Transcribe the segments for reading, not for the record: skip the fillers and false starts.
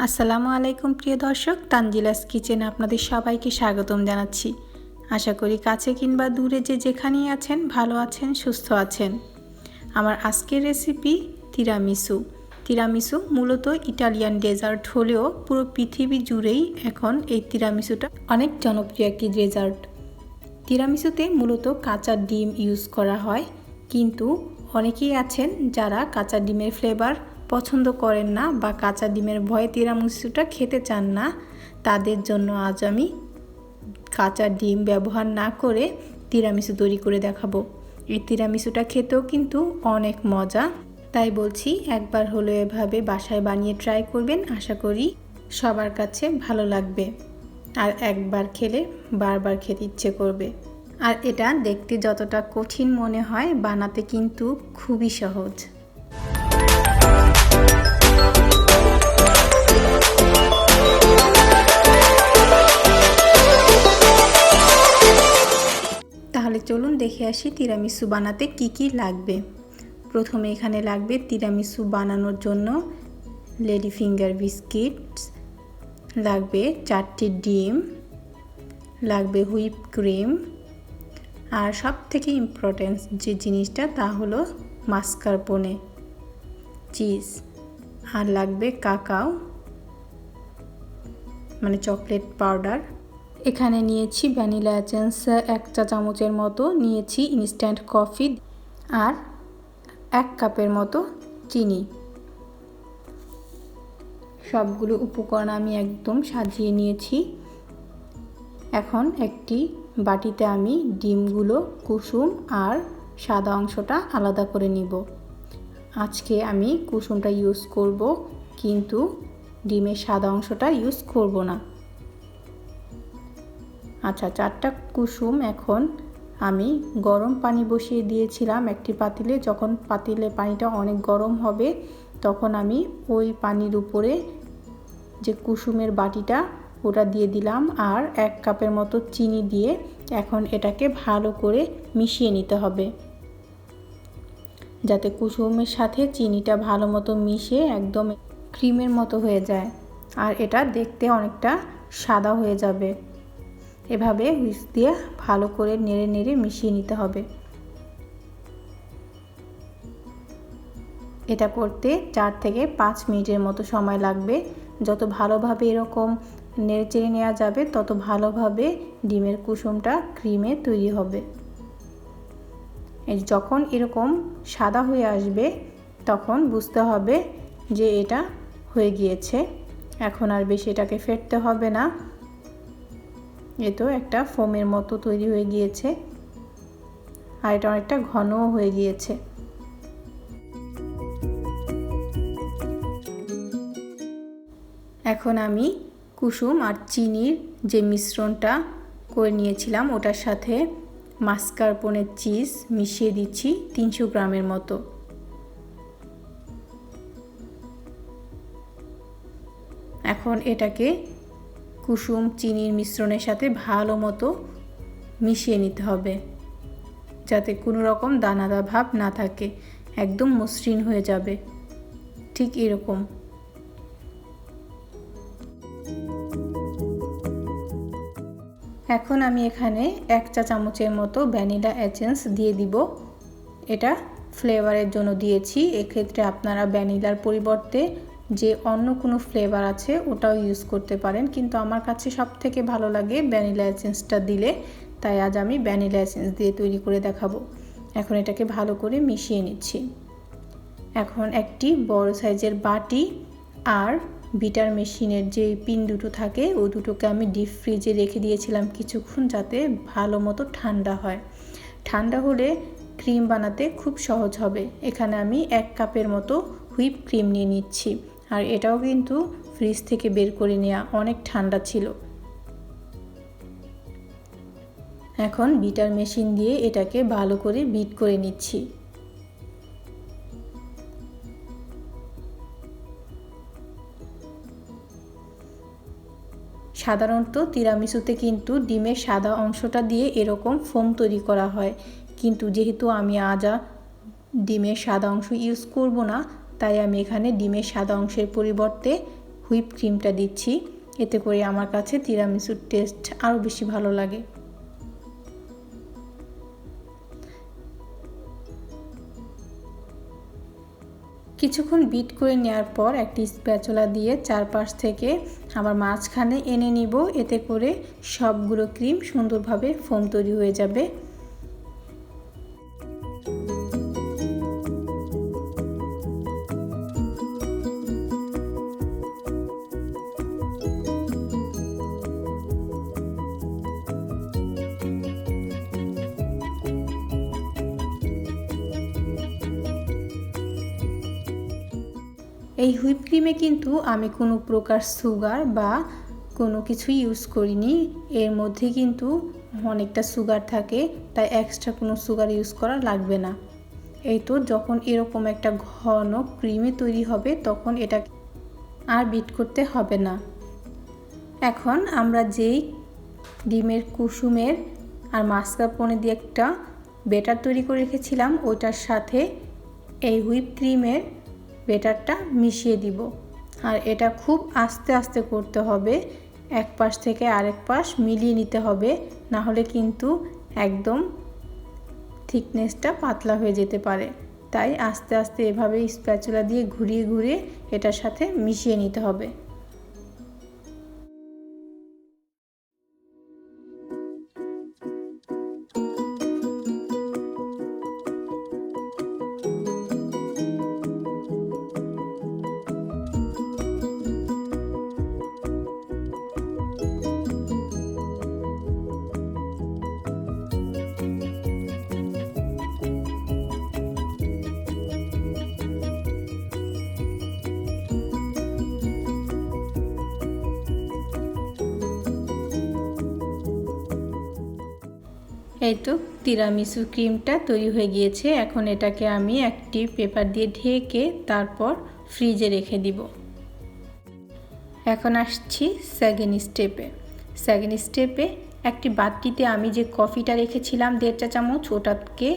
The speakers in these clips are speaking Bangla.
আসসালামু আলাইকুম প্রিয় দর্শক, তানজিলাস কিচেনে আপনাদের সবাইকে স্বাগতম জানাচ্ছি। আশা করি কাছে কিংবা দূরে যে যেখানেই আছেন ভালো আছেন, সুস্থ আছেন। আমার আজকের রেসিপি তিরামিসু মূলত ইটালিয়ান ডেজার্ট হলেও পুরো পৃথিবী জুড়েই এখন এই তিরামিসুটা অনেক জনপ্রিয় একটি ডেজার্ট। তিরামিসুতে মূলত কাঁচা ডিম ইউজ করা হয়, কিন্তু অনেকেই আছেন যারা কাঁচা ডিমের ফ্লেভার পছন্দ করেন না বা কাঁচা ডিমের ভয়ে তিরামিসুটা খেতে চান না। তাদের জন্য আজ আমি কাঁচা ডিম ব্যবহার না করে তিরামিসু তৈরি করে দেখাবো। এই তিরামিসুটা খেতেও কিন্তু অনেক মজা, তাই বলছি একবার হলো এভাবে বাসায় বানিয়ে ট্রাই করবেন। আশা করি সবার কাছে ভালো লাগবে আর একবার খেলে বারবার খেতে ইচ্ছে করবে। আর এটা দেখতে যতটা কঠিন মনে হয়, বানাতে কিন্তু খুবই সহজ। তাহলে চলুন দেখে আসি তিরামিসু বানাতে কি কি লাগবে। প্রথমে এখানে লাগবে তিরামিসু বানানোর জন্য লেডি ফিঙ্গার বিস্কিটস, লাগবে 4টি ডিম, লাগবে হুইপ ক্রিম, আর সব থেকে ইম্পর্টেন্ট যে জিনিসটা তা হলো মাস্কারপোনে চিজ, আর লাগবে কাকাও মানে চকলেট পাউডার। এখানে নিয়েছি ভ্যানিলা এসেন্স 1 চা চামচের মতো, নিয়েছি ইনস্ট্যান্ট কফি আর 1 কাপের মতো চিনি। সবগুলো উপকরণ আমি একদম সাজিয়ে নিয়েছি। এখন একটি বাটিতে আমি ডিমগুলো কুসুম আর সাদা অংশটা আলাদা করে নিব। আজকে আমি কুসুমটা ইউজ করব, কিন্তু ডিমের সাদা অংশটা ইউজ করব না। আচ্ছা, 4টা কুসুম এখন আমি গরম পানি বসিয়ে দিয়েছিলাম একটি পাতিলে। যখন পাতিলে পানিটা অনেক গরম হবে, তখন আমি ওই পানির উপরে যে কুসুমের বাটিটা ওটা দিয়ে দিলাম আর 1 কাপের মতো চিনি দিয়ে এখন এটাকে ভালো করে মিশিয়ে নিতে হবে, যাতে কুসুমের সাথে চিনিটা ভালো মতো মিশে একদম ক্রিমের মতো হয়ে যায় আর এটা দেখতে অনেকটা সাদা হয়ে যাবে। এভাবে হুইস্ক দিয়ে ভালো করে নেড়ে নেড়ে মিশিয়ে নিতে হবে। এটা করতে 4 থেকে 5 মিনিটের মতো সময় লাগবে। যত ভালোভাবে এরকম নেড়ে চেড়ে নেওয়া যাবে, তত ভালোভাবে ডিমের কুসুমটা ক্রিমে তৈরি হবে। যখন এরকম সাদা হয়ে আসবে, তখন বুঝতে হবে যে এটা হয়ে গিয়েছে। এখন আর বেশি এটাকে ফেটতে হবে না। এ তো একটা ফোমের মতো তৈরি হয়ে গিয়েছে আর এটা অনেকটা ঘনও হয়ে গিয়েছে। এখন আমি কুসুম আর চিনির যে মিশ্রণটা করে নিয়েছিলাম ওটার সাথে মাস্কারপোনে চিজ মিশিয়ে দিচ্ছি 300 গ্রামের মতো। এখন এটাকে কুসুম চিনির মিশ্রণের সাথে ভালো মতো মিশিয়ে নিতে হবে, যাতে কোনো রকম দানাদার ভাব না থাকে, একদম মসৃণ হয়ে যাবে ঠিক এরকম। এখন আমি এখানে 1 চা চামচের মতো ভ্যানিলা এসেন্স দিয়ে দিব। এটা ফ্লেভারের জন্য দিয়েছি। এক্ষেত্রে আপনারা ভ্যানিলার পরিবর্তে যে অন্য কোনো ফ্লেভার আছে ওটাও ইউজ করতে পারেন, কিন্তু আমার কাছে সবথেকে ভালো লাগে ভ্যানিলা এসেন্সটা দিলে, তাই আজ আমি ভ্যানিলা এসেন্স দিয়ে তৈরি করে দেখাবো। এখন এটাকে ভালো করে মিশিয়ে নিচ্ছি। এখন একটি বড় সাইজের বাটি আর বিটার মেশিনের যে পিন দুটো থাকে ওই দুটোকে আমি ডিপ ফ্রিজে রেখে দিয়েছিলাম কিছুক্ষণ, যাতে ভালো মতো ঠান্ডা হয়। ঠান্ডা হলে ক্রিম বানাতে খুব সহজ হবে। এখানে আমি 1 কাপের মতো হুইপ ক্রিম নিয়ে নিচ্ছি, আর এটাও কিন্তু ফ্রিজ থেকে বের করে নেওয়া, অনেক ঠান্ডা ছিল। এখন বিটার মেশিন দিয়ে এটাকে ভালো করে বিট করে নিচ্ছি। সাধারণত তিরামিসুতে কিন্তু ডিমের সাদা অংশটা দিয়ে এরকম ফোম তৈরি করা হয়, কিন্তু যেহেতু আমি আজ ডিমের সাদা অংশ ইউজ করব না, তাই আমি এখানে ডিমের সাদা অংশের পরিবর্তে হুইপ ক্রিমটা দিচ্ছি, এতে করে আমার কাছে তিরামিসুর টেস্ট আরও বেশি ভালো লাগে। কিছুক্ষণ বিট করে নেওয়ার পর একটি স্প্যাচুলা দিয়ে চারপাশ থেকে আবার মাঝখানে এনে নিব, এতে করে সবগুলো ক্রিম সুন্দরভাবে ফোম তৈরি হয়ে যাবে। এই হুইপ ক্রিমে কিন্তু আমি কোনো প্রকার সুগার বা কোনো কিছুই ইউজ করিনি। এর মধ্যে কিন্তু অনেকটা সুগার থাকে, তাই এক্সট্রা কোনো সুগার ইউজ করা লাগবে না। এই তো যখন এরকম একটা ঘন ক্রিমে তৈরি হবে তখন এটা আর বিট করতে হবে না। এখন আমরা যেই ডিমের কুসুমের আর মাস্কারপোনে দিয়ে একটা ব্যাটার তৈরি করে রেখেছিলাম, ওটার সাথে এই হুইপ ক্রিমের ব্যাটারটা মিশিয়ে দিব। আর এটা খুব আস্তে আস্তে করতে হবে, এক পাশ থেকে আরেক পাশ মিলিয়ে নিতে হবে, না হলে কিন্তু একদম থিকনেসটা পাতলা হয়ে যেতে পারে। তাই আস্তে আস্তে এভাবে স্প্যাচুলা দিয়ে ঘুরিয়ে ঘুরিয়ে এটার সাথে মিশিয়ে নিতে হবে। এই তো তিরামিসু ক্রিমটা তৈরি হয়ে গিয়েছে। এখন এটাকে আমি একটি পেপার দিয়ে ঢেকে তারপর ফ্রিজে রেখে দিব। এখন আসছি সেকেন্ড স্টেপে একটি বাটিতে আমি যে কফিটা রেখেছিলাম 1.5 চা চামচ, ওটাকে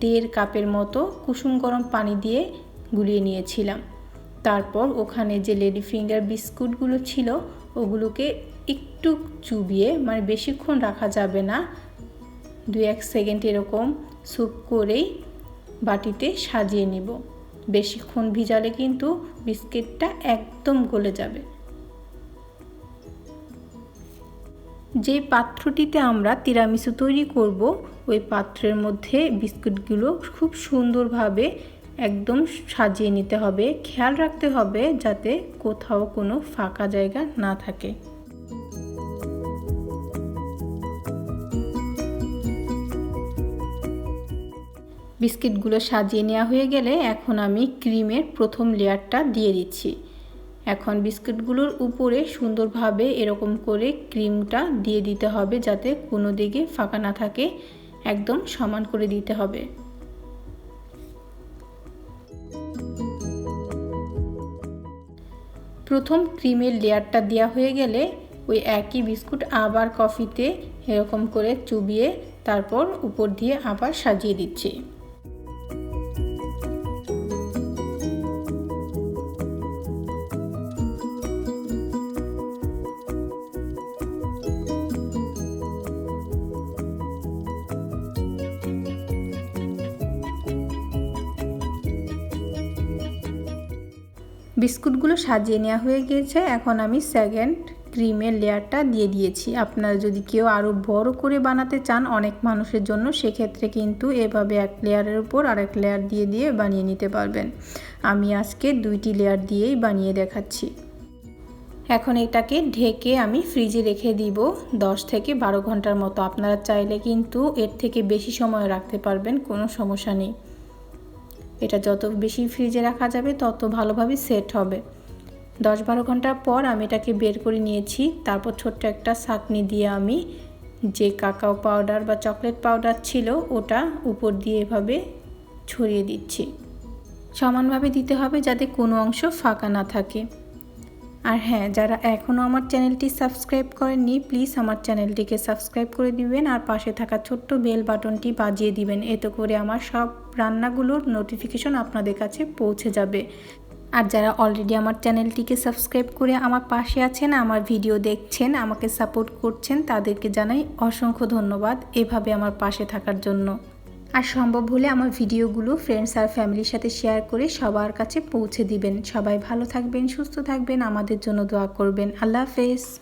1.5 কাপের মতো কুসুম গরম পানি দিয়ে গুলিয়ে নিয়েছিলাম। তারপর ওখানে যে লেডি ফিঙ্গার বিস্কুটগুলো ছিল ওগুলোকে একটু চুবিয়ে, মানে বেশিক্ষণ রাখা যাবে না, 2-1 সেকেন্ড এরকম স্যুপ করেই বাটিতে সাজিয়ে নিব। বেশিক্ষণ ভিজালে কিন্তু বিস্কিটটা একদম গলে যাবে। যে পাত্রটিতে আমরা তিরামিসু তৈরি করব ওই পাত্রের মধ্যে বিস্কুটগুলো খুব সুন্দরভাবে একদম সাজিয়ে নিতে হবে। খেয়াল রাখতে হবে যাতে কোথাও কোনো ফাঁকা জায়গা না থাকে। বিস্কিটগুলো সাজিয়ে নেওয়া হয়ে গেলে এখন আমি ক্রিমের প্রথম লেয়ারটা দিয়ে দিচ্ছি। এখন বিস্কুটগুলোর উপরে সুন্দরভাবে এরকম করে ক্রিমটা দিয়ে দিতে হবে যাতে কোনো দিকে ফাঁকা না থাকে, একদম সমান করে দিতে হবে। প্রথম ক্রিমের লেয়ারটা দেওয়া হয়ে গেলে ওই একই বিস্কুট আবার কফিতে এরকম করে চুবিয়ে তারপর উপর দিয়ে আবার সাজিয়ে দিচ্ছি। বিস্কুটগুলো সাজিয়ে নেওয়া হয়ে গিয়েছে। এখন আমি সেকেন্ড ক্রিমের লেয়ারটা দিয়ে দিয়েছি। আপনারা যদি কেউ আরও বড় করে বানাতে চান অনেক মানুষের জন্য, সেক্ষেত্রে কিন্তু এভাবে এক লেয়ারের উপর আরেক লেয়ার দিয়ে দিয়ে বানিয়ে নিতে পারবেন। আমি আজকে 2টি লেয়ার দিয়েই বানিয়ে দেখাচ্ছি। এখন এটাকে ঢেকে আমি ফ্রিজে রেখে দিব 10 থেকে 12 ঘন্টার মতো। আপনারা চাইলে কিন্তু এর থেকে বেশি সময় রাখতে পারবেন, কোনো সমস্যা নেই। এটা যত বেশি ফ্রিজে রাখা যাবে তত ভালোভাবে সেট হবে। 10-12 ঘন্টা পর আমি এটাকে বের করে নিয়েছি। তারপর ছোট্ট একটা ছাঁকনি দিয়ে আমি যে কাকাও পাউডার বা চকলেট পাউডার ছিল ওটা উপর দিয়ে এভাবে ছড়িয়ে দিচ্ছি। সমানভাবে দিতে হবে যাতে কোনো অংশ ফাঁকা না থাকে। আর হ্যাঁ, যারা এখনও আমার চ্যানেলটি সাবস্ক্রাইব করেননি প্লিজ আমার চ্যানেলটিকে সাবস্ক্রাইব করে দিবেন আর পাশে থাকা ছোট্ট বেল বাটনটি বাজিয়ে দিবেন। এতে করে আমার সব রান্নাগুলোর নোটিফিকেশন আপনাদের কাছে পৌঁছে যাবে। আর যারা অলরেডি আমার চ্যানেলটিকে সাবস্ক্রাইব করে আমার পাশে আছেন, আমার ভিডিও দেখছেন, আমাকে সাপোর্ট করছেন, তাদেরকে জানাই অসংখ্য ধন্যবাদ এভাবে আমার পাশে থাকার জন্য। আর সম্ভব হলে আমার ভিডিওগুলো ফ্রেন্ডস আর ফ্যামিলির সাথে শেয়ার করে সবার কাছে পৌঁছে দিবেন। সবাই ভালো থাকবেন, সুস্থ থাকবেন, আমাদের জন্য দোয়া করবেন। আল্লাহ হাফেজ।